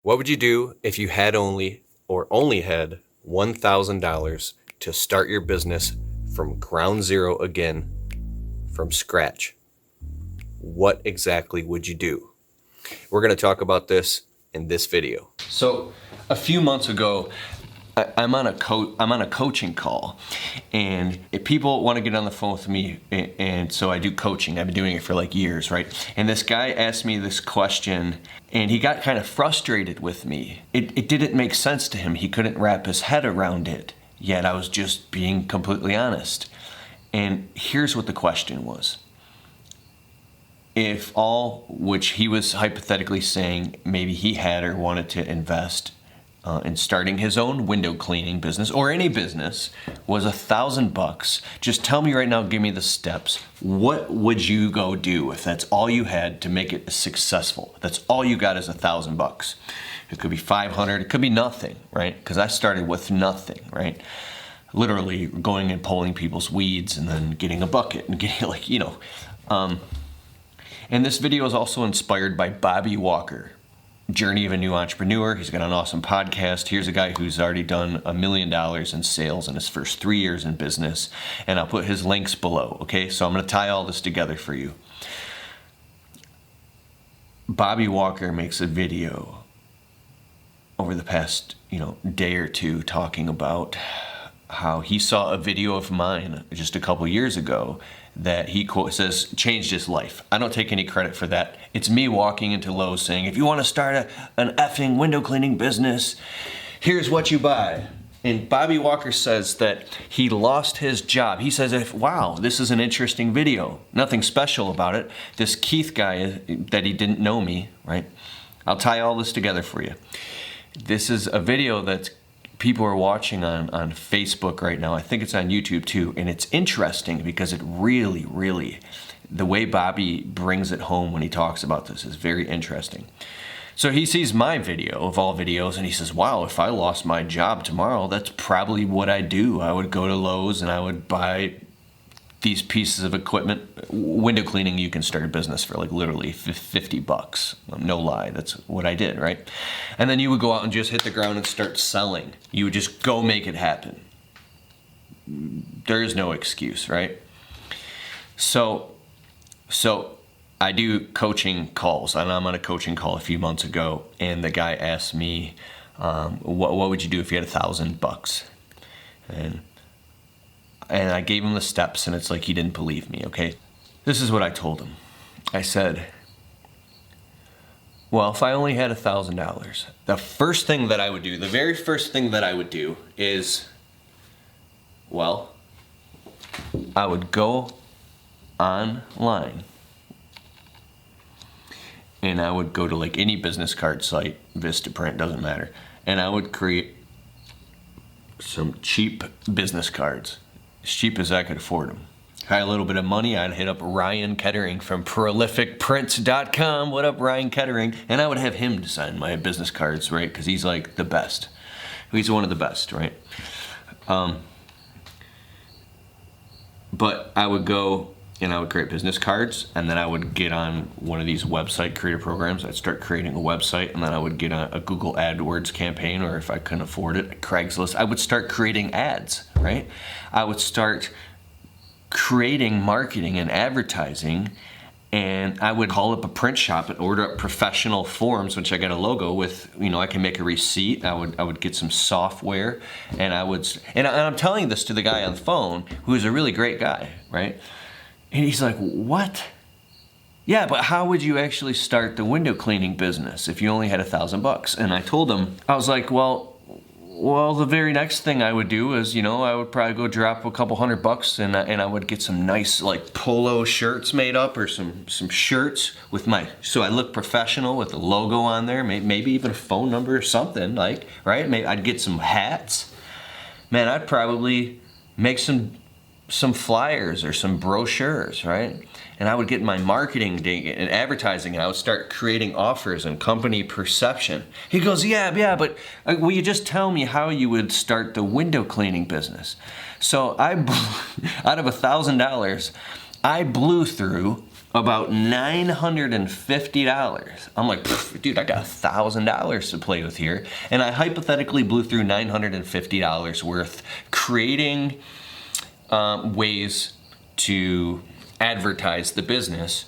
What would you do if you had only had $1,000 to start your business from ground zero again, from scratch? What exactly would you do? We're going to talk about this in this video. So a few months ago, I'm on a coaching call, and if people want to get on the phone with me, and so I do coaching. I've been doing it for like years, right? And this guy asked me this question, and he got kind of frustrated with me. It didn't make sense to him. He couldn't wrap his head around it, yet I was just being completely honest. And here's what the question was. If all, which he was hypothetically saying maybe he had or wanted to invest in starting his own window cleaning business or any business, was $1,000. Just tell me right now, give me the steps. What would you go do if that's all you had to make it successful? That's all you got is $1,000. It could be 500, it could be nothing, right? Because I started with nothing, right? Literally going and pulling people's weeds and then getting a bucket and getting and this video is also inspired by Bobby Walker, Journey of a New Entrepreneur. He's got an awesome podcast. Here's a guy who's already done $1 million in sales in his first 3 years in business. And I'll put his links below, okay? So I'm going to tie all this together for you. Bobby Walker makes a video over the past, day or two talking about how he saw a video of mine just a couple years ago that he says changed his life. I don't take any credit for that. It's me walking into Lowe's saying, if you want to start an effing window cleaning business, here's what you buy. And Bobby Walker says that he lost his job. He says, wow, this is an interesting video. Nothing special about it. This Keith guy, that he didn't know me, right? I'll tie all this together for you. This is a video that's people are watching on Facebook right now. I think it's on YouTube too. And it's interesting because it really, the way Bobby brings it home when he talks about this is very interesting. So he sees my video of all videos and he says, wow, if I lost my job tomorrow, that's probably what I'd do. I would go to Lowe's and I would buy these pieces of equipment. Window cleaning, you can start a business for like literally $50. No lie, that's what I did, right? And then you would go out and just hit the ground and start selling. You would just go make it happen. There is no excuse, right? So I do coaching calls, and I'm on a coaching call a few months ago, and the guy asked me, what would you do if you had $1,000? And I gave him the steps, and it's like he didn't believe me, okay? This is what I told him. I said, well, if I only had $1,000, the first thing that I would do, the very first thing that I would do is, well, I would go online and I would go to like any business card site, Vistaprint, doesn't matter, and I would create some cheap business cards. As cheap as I could afford them. I had a little bit of money, I'd hit up Ryan Kettering from prolificprints.com. What up, Ryan Kettering? And I would have him design my business cards, right? Because he's like the best. He's one of the best, right? But I would go and I would create business cards, and then I would get on one of these website creator programs. I'd start creating a website, and then I would get on a Google AdWords campaign, or if I couldn't afford it, Craigslist. I would start creating ads, right? I would start creating marketing and advertising, and I would call up a print shop and order up professional forms, which I got a logo with, I can make a receipt. I would get some software, and I'm telling this to the guy on the phone, who is a really great guy, right? And he's like, what? Yeah, but how would you actually start the window cleaning business if you only had $1,000? And I told him, I was like, well, the very next thing I would do is, I would probably go drop a couple $100 and I would get some nice like polo shirts made up, or some shirts with so I look professional with the logo on there, maybe even a phone number or something, like, right? Maybe I'd get some hats. Man, I'd probably make some flyers or some brochures, right? And I would get my marketing and advertising, and I would start creating offers and company perception. He goes, yeah, but will you just tell me how you would start the window cleaning business? So out of $1,000, I blew through about $950. I'm like, dude, I got $1,000 to play with here. And I hypothetically blew through $950 worth creating ways to advertise the business,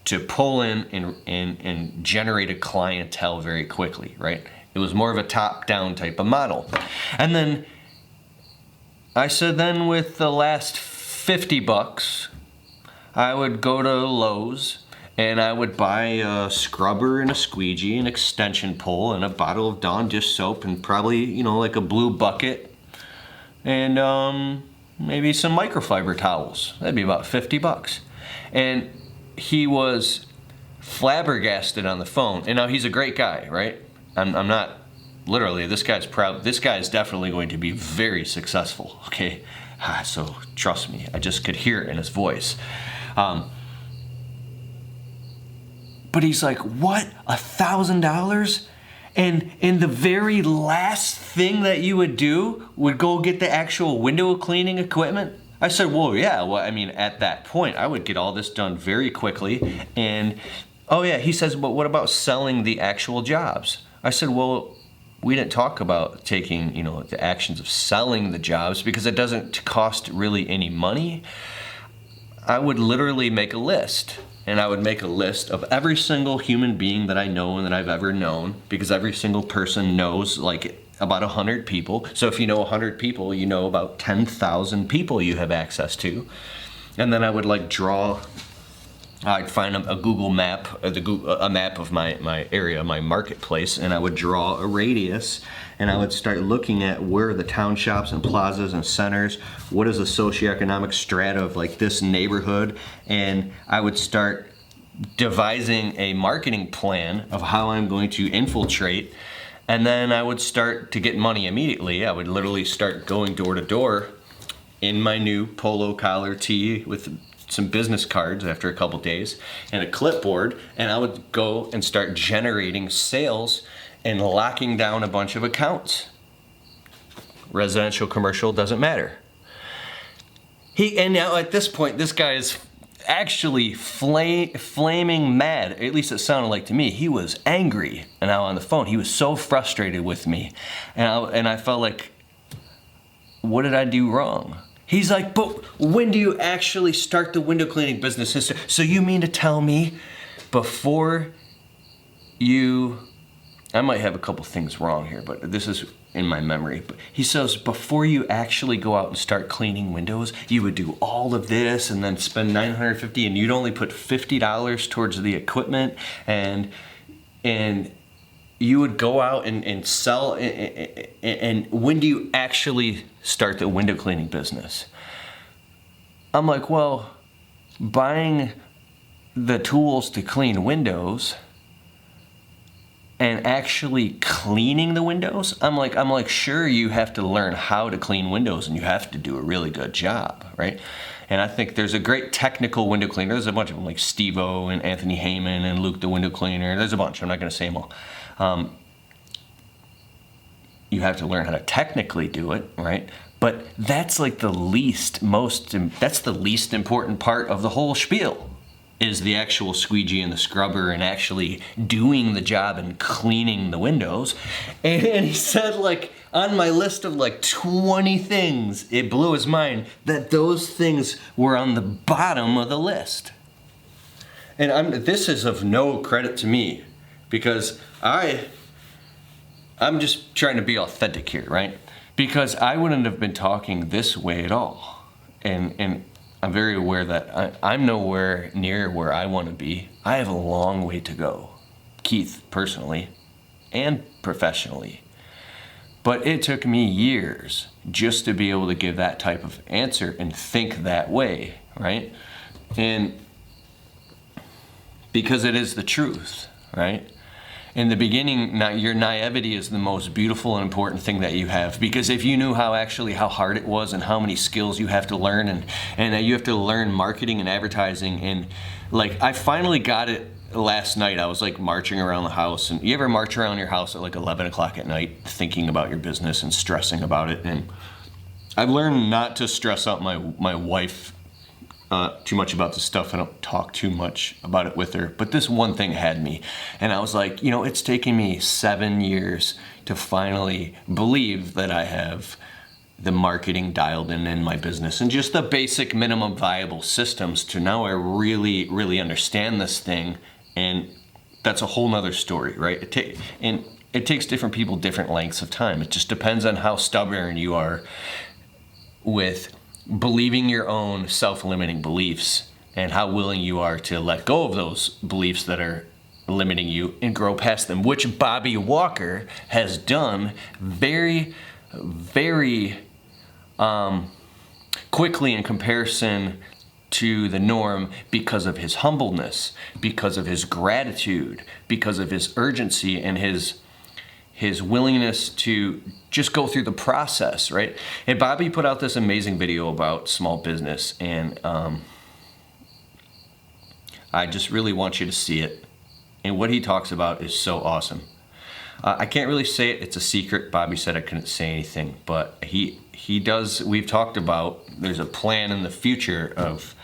to pull in and generate a clientele very quickly, right? It was more of a top-down type of model. And then I said, then with the last $50, I would go to Lowe's and I would buy a scrubber and a squeegee, an extension pole, and a bottle of Dawn dish soap, and probably, like a blue bucket, and maybe some microfiber towels. That'd be about $50. And he was flabbergasted on the phone. And now he's a great guy, right? I'm not literally, this guy's proud. This guy is definitely going to be very successful, okay? So trust me, I just could hear it in his voice. But he's like, what, $1,000? And the very last thing that you would do would go get the actual window cleaning equipment? I said, well, yeah, at that point, I would get all this done very quickly. And, oh yeah, he says, but what about selling the actual jobs? I said, well, we didn't talk about taking, the actions of selling the jobs because it doesn't cost really any money. I would literally make a list. And I would make a list of every single human being that I know and that I've ever known, because every single person knows like about 100 people. So if you know 100 people, you know about 10,000 people you have access to. And then I would I'd find a Google map, a map of my area, my marketplace, and I would draw a radius, and I would start looking at where are the town shops and plazas and centers, what is the socioeconomic strata of like this neighborhood, and I would start devising a marketing plan of how I'm going to infiltrate, and then I would start to get money immediately. I would literally start going door to door in my new polo collar tee with some business cards after a couple days and a clipboard, and I would go and start generating sales and locking down a bunch of accounts. Residential, commercial, doesn't matter. And now at this point, this guy is actually flaming mad. At least it sounded like to me. He was angry, and now on the phone, he was so frustrated with me, and I felt like, what did I do wrong? He's like, but when do you actually start the window cleaning business? So you mean to tell me before I might have a couple things wrong here, but this is in my memory. But he says, before you actually go out and start cleaning windows, you would do all of this and then spend $950, and you'd only put $50 towards the equipment, and you would go out and sell, and when do you actually start the window cleaning business? I'm like, well, buying the tools to clean windows and actually cleaning the windows, I'm like, sure, you have to learn how to clean windows and you have to do a really good job, right? And I think there's a great technical window cleaner. There's a bunch of them, like Steve-O and Anthony Heyman and Luke the window cleaner. There's a bunch. I'm not going to say them all. You have to learn how to technically do it, right? But that's like that's the least important part of the whole spiel, is the actual squeegee and the scrubber and actually doing the job and cleaning the windows. And he said, like, on my list of like 20 things, it blew his mind that those things were on the bottom of the list. And this is of no credit to me, because I'm just trying to be authentic here, right? Because I wouldn't have been talking this way at all. And I'm very aware that I'm nowhere near where I want to be. I have a long way to go, Keith, personally and professionally. But it took me years just to be able to give that type of answer and think that way, right? And because it is the truth, right? In the beginning, your naivety is the most beautiful and important thing that you have, because if you knew how hard it was and how many skills you have to learn, and you have to learn marketing and advertising, and like I finally got it last night. I was like marching around the house, and you ever march around your house at like 11 o'clock at night thinking about your business and stressing about it? And I've learned not to stress out my wife too much about this stuff. I don't talk too much about it with her. But this one thing had me. And I was like, you know, it's taken me 7 years to finally believe that I have the marketing dialed in my business and just the basic minimum viable systems to now I really, really understand this thing. And that's a whole nother story, right? It takes different people different lengths of time. It just depends on how stubborn you are with believing your own self-limiting beliefs and how willing you are to let go of those beliefs that are limiting you and grow past them, which Bobby Walker has done very, very quickly in comparison to the norm because of his humbleness, because of his gratitude, because of his urgency and his willingness to just go through the process, right? And Bobby put out this amazing video about small business, and I just really want you to see it. And what he talks about is so awesome. I can't really say it, it's a secret. Bobby said I couldn't say anything, but he does, we've talked about, there's a plan in the future of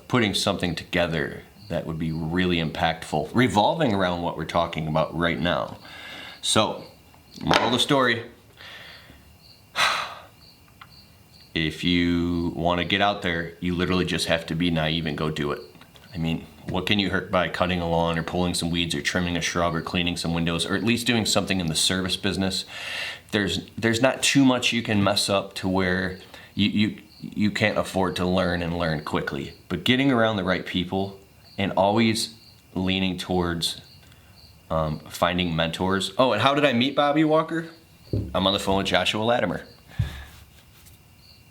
putting something together that would be really impactful, revolving around what we're talking about right now. So, moral of the story, if you want to get out there, you literally just have to be naive and go do it. I mean, what can you hurt by cutting a lawn or pulling some weeds or trimming a shrub or cleaning some windows or at least doing something in the service business? There's not too much you can mess up to where you can't afford to learn and learn quickly. But getting around the right people and always leaning towards finding mentors. Oh, and how did I meet Bobby Walker? I'm on the phone with Joshua Latimer.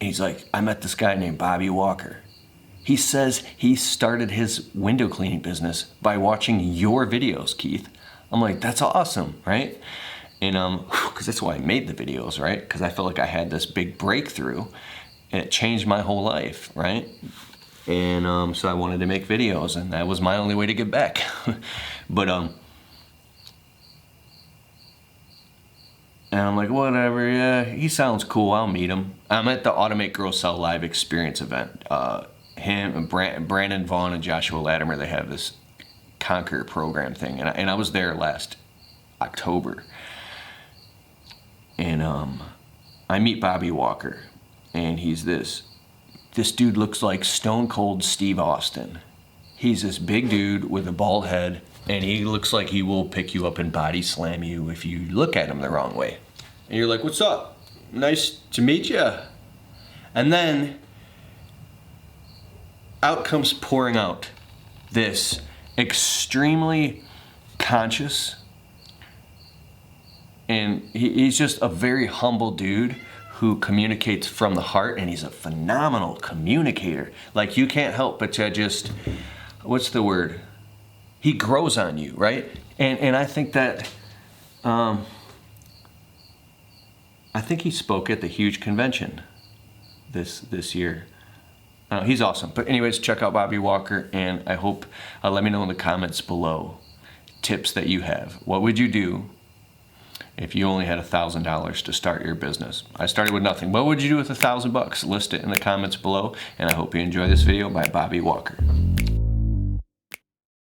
He's like, I met this guy named Bobby Walker. He says he started his window cleaning business by watching your videos, Keith. I'm like, that's awesome, right? And because that's why I made the videos, right? Because I felt like I had this big breakthrough and it changed my whole life, right? And so I wanted to make videos, and that was my only way to get back. But and I'm like, whatever, yeah, he sounds cool, I'll meet him. I'm at the Automate Grow Sell Live Experience event. Him and Brandon Vaughn and Joshua Latimer, they have this Conquer program thing, and I was there last October. And I meet Bobby Walker, and he's this dude looks like Stone Cold Steve Austin. He's this big dude with a bald head, and he looks like he will pick you up and body slam you if you look at him the wrong way. And you're like, what's up? Nice to meet you. And then out comes pouring out this extremely conscious, and he's just a very humble dude who communicates from the heart, and he's a phenomenal communicator. Like, you can't help but to just, what's the word? He grows on you, right? And I think that, I think he spoke at the huge convention this year. He's awesome. But anyways, check out Bobby Walker, and I hope, let me know in the comments below tips that you have. What would you do if you only had $1,000 to start your business? I started with nothing. What would you do with $1,000? List it in the comments below, and I hope you enjoy this video by Bobby Walker.